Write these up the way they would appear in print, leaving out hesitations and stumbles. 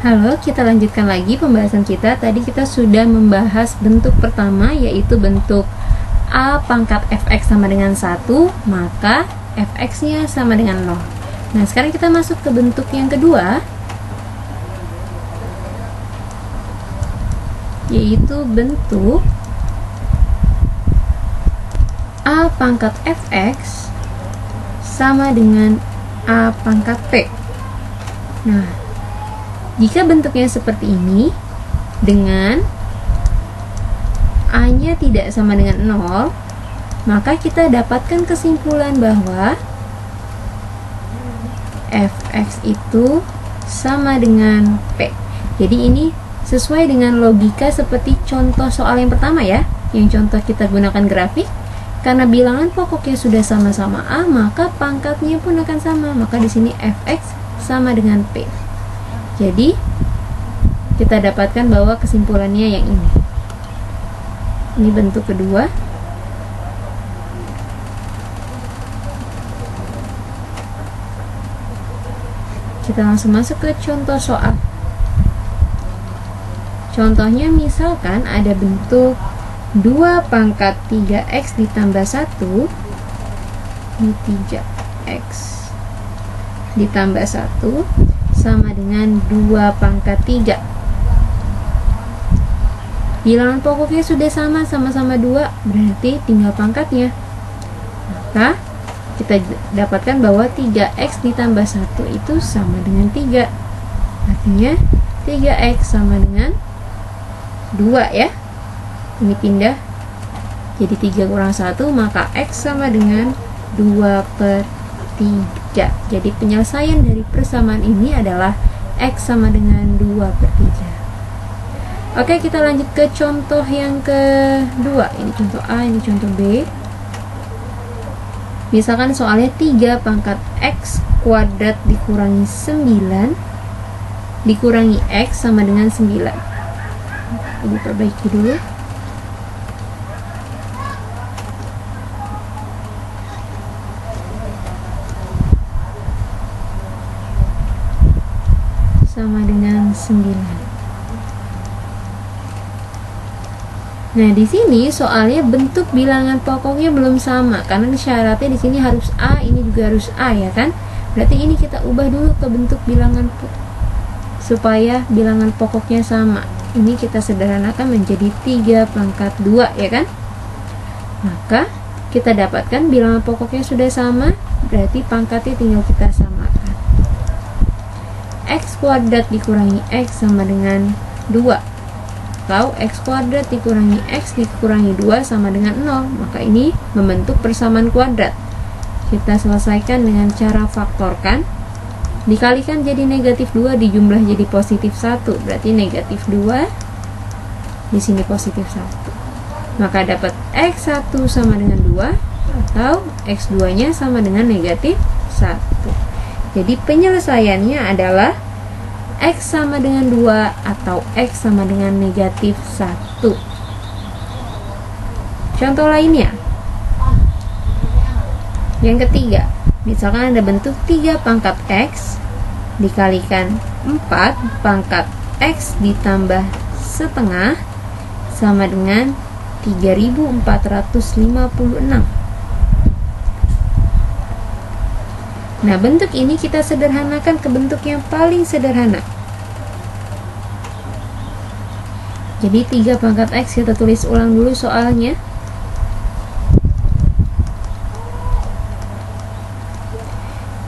Halo, kita lanjutkan lagi pembahasan kita. Tadi kita sudah membahas bentuk pertama, yaitu bentuk A pangkat fx sama dengan 1, maka fx-nya sama dengan 0. Nah, sekarang kita masuk ke bentuk yang kedua, yaitu bentuk A pangkat fx sama dengan A pangkat p. Nah, jika bentuknya seperti ini, dengan A-nya tidak sama dengan 0, maka kita dapatkan kesimpulan bahwa fx itu sama dengan p. Jadi ini sesuai dengan logika seperti contoh soal yang pertama ya, yang contoh kita gunakan grafik. Karena bilangan pokoknya sudah sama-sama A, maka pangkatnya pun akan sama. Maka di sini fx sama dengan p. Jadi kita dapatkan bahwa kesimpulannya yang ini. Ini bentuk kedua. Kita langsung masuk ke contoh soal. Contohnya misalkan ada bentuk 2 pangkat 3x ditambah 1. Ini 3x ditambah 1 sama dengan 2 pangkat 3. Bilangan pokoknya sudah sama-sama 2, berarti tinggal pangkatnya. Maka kita dapatkan bahwa 3x ditambah 1 itu sama dengan 3. Artinya 3x sama dengan 2 ya. Ini pindah jadi 3 kurang 1, maka x sama dengan 2/3. Jadi penyelesaian dari persamaan ini adalah x sama dengan 2/3. Oke, kita lanjut ke contoh yang kedua. Ini contoh A, ini contoh B. Misalkan soalnya 3 pangkat x kuadrat dikurangi 9 dikurangi x sama dengan 9. Ini perbaiki dulu. Sama dengan 9. Nah, di sini soalnya bentuk bilangan pokoknya belum sama karena syaratnya di sini harus A, ini juga harus A ya kan? Berarti ini kita ubah dulu ke bentuk bilangan supaya bilangan pokoknya sama. Ini kita sederhanakan menjadi 3 pangkat 2 ya kan? Maka kita dapatkan bilangan pokoknya sudah sama, berarti pangkatnya tinggal kita samakan. X kuadrat dikurangi x sama dengan 2, atau x kuadrat dikurangi x dikurangi 2 sama dengan 0. Maka ini membentuk persamaan kuadrat. Kita selesaikan dengan cara faktorkan. Dikalikan jadi negatif 2, dijumlah jadi positif 1. Berarti negatif 2, di sini positif 1. Maka dapat x1 sama dengan 2, atau x2 nya sama dengan negatif 1. Jadi penyelesaiannya adalah x sama dengan 2 atau x sama dengan negatif 1. Contoh lainnya. Yang ketiga, misalkan ada bentuk 3 pangkat x dikalikan 4 pangkat x ditambah setengah sama dengan 3456. Nah, bentuk ini kita sederhanakan ke bentuk yang paling sederhana. Jadi 3 pangkat x kita tulis ulang dulu soalnya.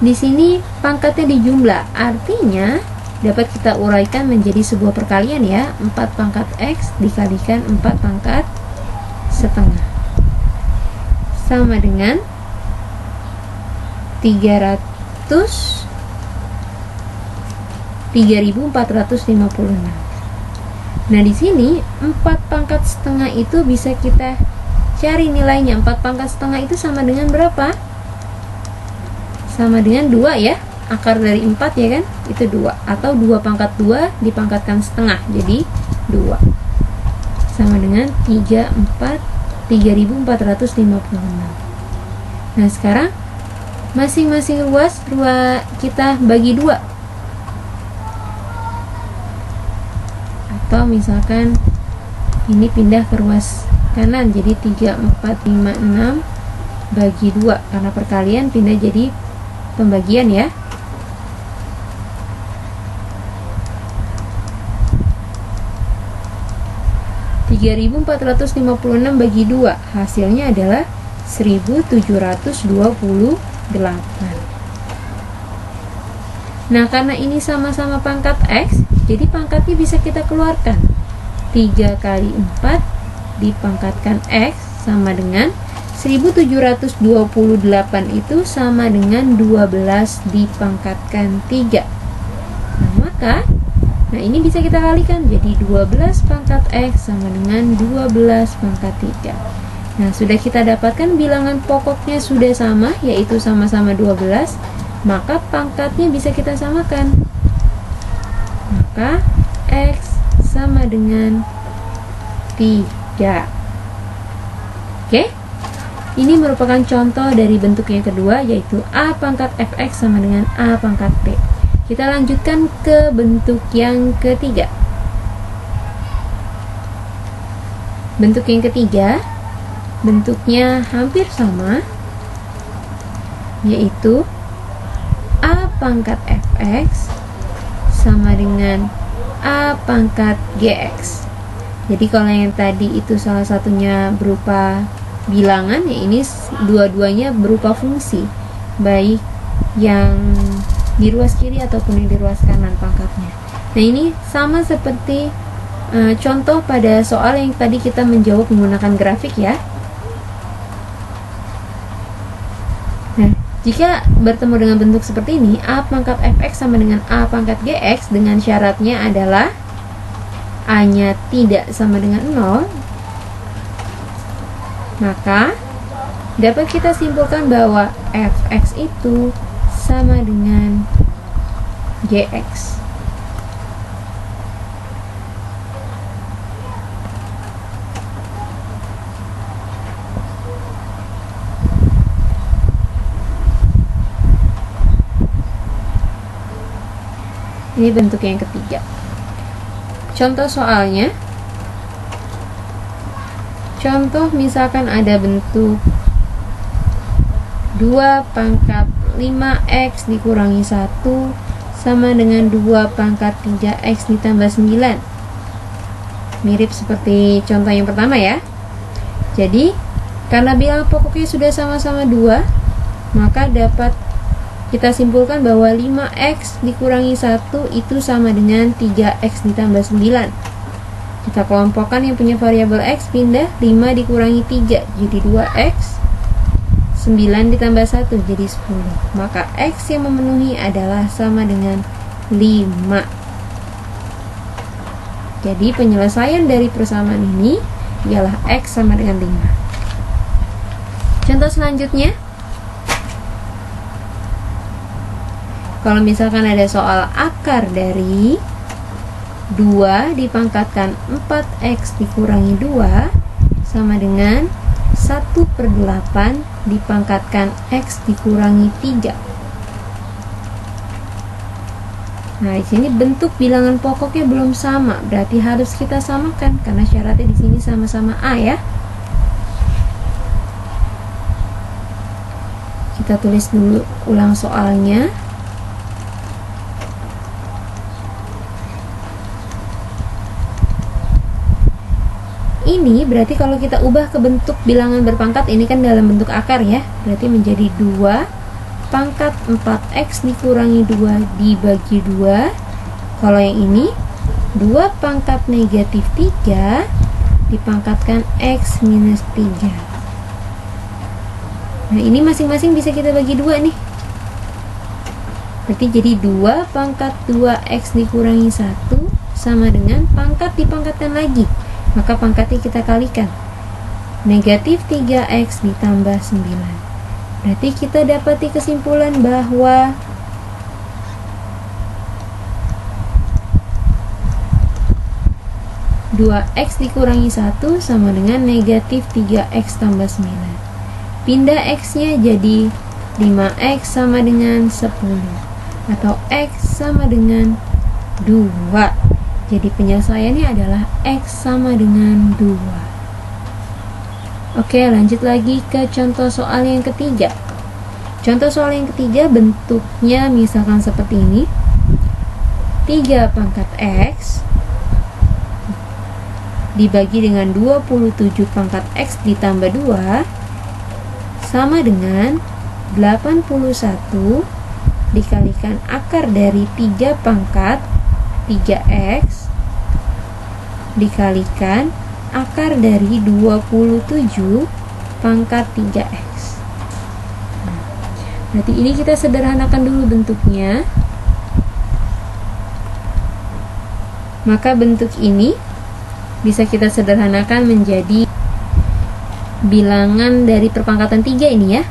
Di sini pangkatnya dijumlah, artinya dapat kita uraikan menjadi sebuah perkalian ya. 4 pangkat x dikalikan 4 pangkat setengah sama dengan 3456. Nah, di sini 4 pangkat setengah itu bisa kita cari nilainya. 4 pangkat setengah itu sama dengan berapa? Sama dengan 2 ya. Akar dari 4 ya kan? Itu 2. Atau 2 pangkat 2 dipangkatkan setengah. Jadi 2. Sama dengan 3456. Nah, sekarang masing-masing ruas kita bagi 2. atau misalkan ini pindah ke ruas kanan jadi 3, 4, 5, 6 bagi 2 karena perkalian pindah jadi pembagian ya. (3.456) bagi 2 hasilnya adalah 1.728. Nah, karena ini sama-sama pangkat X, jadi pangkatnya bisa kita keluarkan. 3 kali 4 dipangkatkan X sama dengan 1728 itu sama dengan 12 dipangkatkan 3. Nah, ini bisa kita kalikan. Jadi 12 pangkat X sama dengan 12 pangkat 3. Nah, sudah kita dapatkan bilangan pokoknya sudah sama, yaitu sama-sama 12. Maka pangkatnya bisa kita samakan. Maka X sama dengan 3. Oke? Ini merupakan contoh dari bentuk yang kedua, yaitu A pangkat Fx sama dengan A pangkat P. Kita lanjutkan ke bentuk yang ketiga. Bentuk yang ketiga, bentuknya hampir sama, yaitu A pangkat Fx sama dengan A pangkat Gx. Jadi kalau yang tadi itu salah satunya berupa bilangan, ya ini dua-duanya berupa fungsi, baik yang di ruas kiri ataupun yang di ruas kanan pangkatnya. Nah, ini sama seperti contoh pada soal yang tadi kita menjawab menggunakan grafik ya. Nah, jika bertemu dengan bentuk seperti ini, A pangkat Fx sama dengan A pangkat Gx dengan syaratnya adalah A-nya tidak sama dengan 0, maka dapat kita simpulkan bahwa Fx itu sama dengan Gx. Ini bentuk yang ketiga. Contoh soalnya, contoh misalkan ada bentuk 2 pangkat 5x dikurangi 1 sama dengan 2 pangkat 3x ditambah 9. Mirip seperti contoh yang pertama ya. Jadi, karena bilangan pokoknya sudah sama-sama 2, maka dapat kita simpulkan bahwa 5x dikurangi 1 itu sama dengan 3x ditambah 9. Kita kelompokkan yang punya variabel x, pindah 5 dikurangi 3 jadi 2x, 9 ditambah 1 jadi 10. Maka x yang memenuhi adalah sama dengan 5. Jadi penyelesaian dari persamaan ini ialah x sama dengan 5. Contoh selanjutnya, kalau misalkan ada soal akar dari 2 dipangkatkan 4x dikurangi 2 sama dengan 1/8 dipangkatkan x dikurangi 3. Nah, di sini bentuk bilangan pokoknya belum sama, berarti harus kita samakan karena syaratnya di sini sama-sama A ya. Kita tulis dulu ulang soalnya. Ini berarti kalau kita ubah ke bentuk bilangan berpangkat, ini kan dalam bentuk akar ya, berarti menjadi 2 pangkat 4x dikurangi 2 dibagi 2. Kalau yang ini 2 pangkat negatif 3 dipangkatkan x minus 3. Nah, ini masing-masing bisa kita bagi 2 nih. Berarti jadi 2 pangkat 2x dikurangi 1 sama dengan pangkat dipangkatkan lagi, maka pangkatnya kita kalikan. Negatif 3x ditambah 9. Berarti kita dapati kesimpulan bahwa (2) x dikurangi 1 sama dengan negatif 3x tambah 9. Pindah x nya jadi 5x sama dengan 10, atau x sama dengan 2. Jadi penyelesaiannya adalah X sama dengan 2. Oke, lanjut lagi ke contoh soal yang ketiga. Contoh soal yang ketiga bentuknya misalkan seperti ini. 3 pangkat X dibagi dengan 27 pangkat X ditambah 2 sama dengan 81 dikalikan akar dari 3 pangkat 3X dikalikan akar dari 27 pangkat 3X. Berarti ini kita sederhanakan dulu bentuknya. Maka bentuk ini bisa kita sederhanakan menjadi bilangan dari perpangkatan 3 ini ya.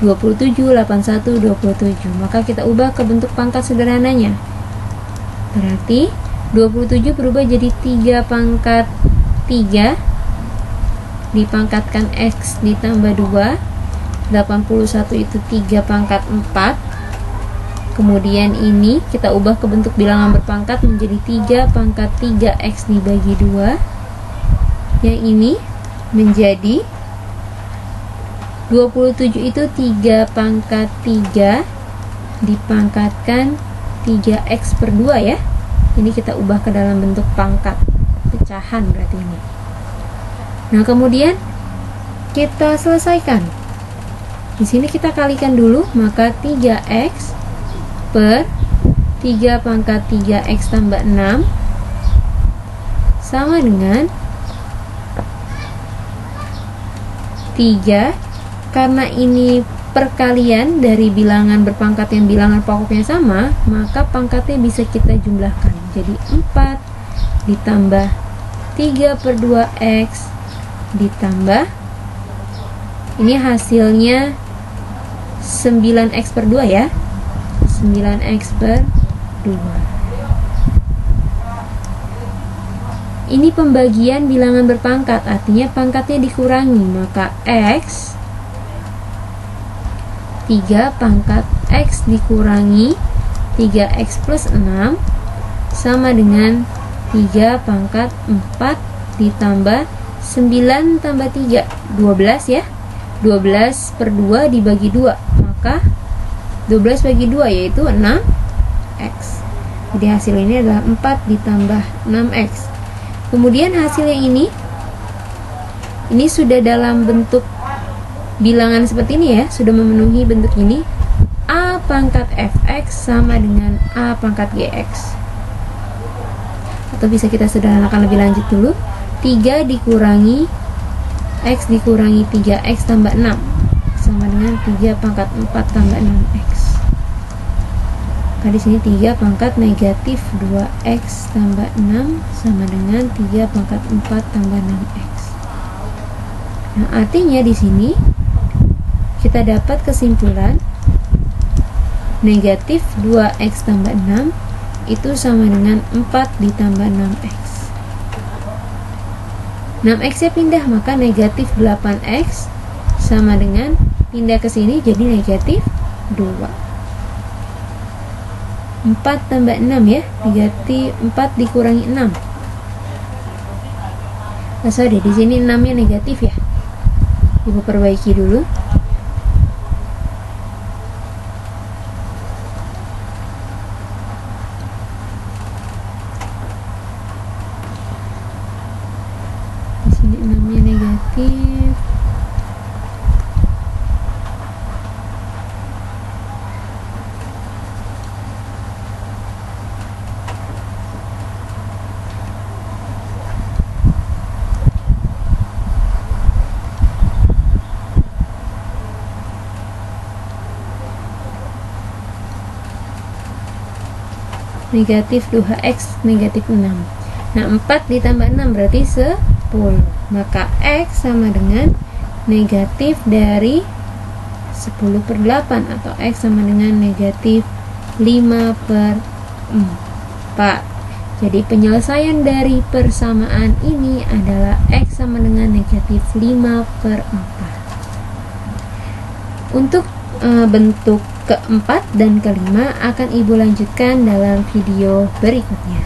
27, 81, 27. Maka kita ubah ke bentuk pangkat sederhananya. Berarti 27 berubah jadi 3 pangkat 3 dipangkatkan X ditambah 2. 81 itu 3 pangkat 4. Kemudian ini kita ubah ke bentuk bilangan berpangkat menjadi 3 pangkat 3X dibagi 2. Yang ini menjadi 27 itu 3 pangkat 3 dipangkatkan 3X per 2 ya. Ini kita ubah ke dalam bentuk pangkat pecahan berarti ini. Nah, kemudian kita selesaikan. Di sini kita kalikan dulu, maka 3X per 3 pangkat 3X tambah 6 sama dengan 3. Karena ini perkalian dari bilangan berpangkat yang bilangan pokoknya sama, maka pangkatnya bisa kita jumlahkan. Jadi 4 ditambah 3 per 2X ditambah, ini hasilnya 9X per 2 ya, 9X per 2. Ini pembagian bilangan berpangkat, artinya pangkatnya dikurangi, maka X 3 pangkat X dikurangi 3X plus 6 sama dengan 3 pangkat 4 ditambah 9 tambah 3, 12 ya. 12 per 2 dibagi 2, maka 12 bagi 2 yaitu 6X. Jadi hasil ini adalah 4 ditambah 6X. Kemudian hasil yang ini sudah dalam bentuk bilangan seperti ini ya, sudah memenuhi bentuk ini. A pangkat Fx sama dengan A pangkat Gx. Atau bisa kita sederhanakan lebih lanjut dulu. 3 dikurangi X dikurangi 3X tambah 6 sama dengan 3 pangkat 4 tambah 6X. Nah, di sini 3 pangkat negatif 2X tambah 6 sama dengan 3 pangkat 4 tambah 6X. Nah, artinya di sini kita dapat kesimpulan negatif 2X tambah 6 itu sama dengan 4 ditambah 6X. 6X nya pindah, maka negatif 8X sama dengan pindah ke sini jadi negatif 2. 4 tambah 6 ya, negatif 4 dikurangi 6. Nah, sorry, di sini 6 nya negatif ya. Ibu perbaiki dulu. Di sini 6 nya negatif. Negatif 2X negatif 6. Nah, 4 ditambah 6 berarti 10. Maka X sama dengan negatif dari 10 per 8 atau X sama dengan negatif 5 per 4. Jadi penyelesaian dari persamaan ini adalah X sama dengan negatif 5 per 4. Untuk bentuk keempat dan kelima akan ibu lanjutkan dalam video berikutnya.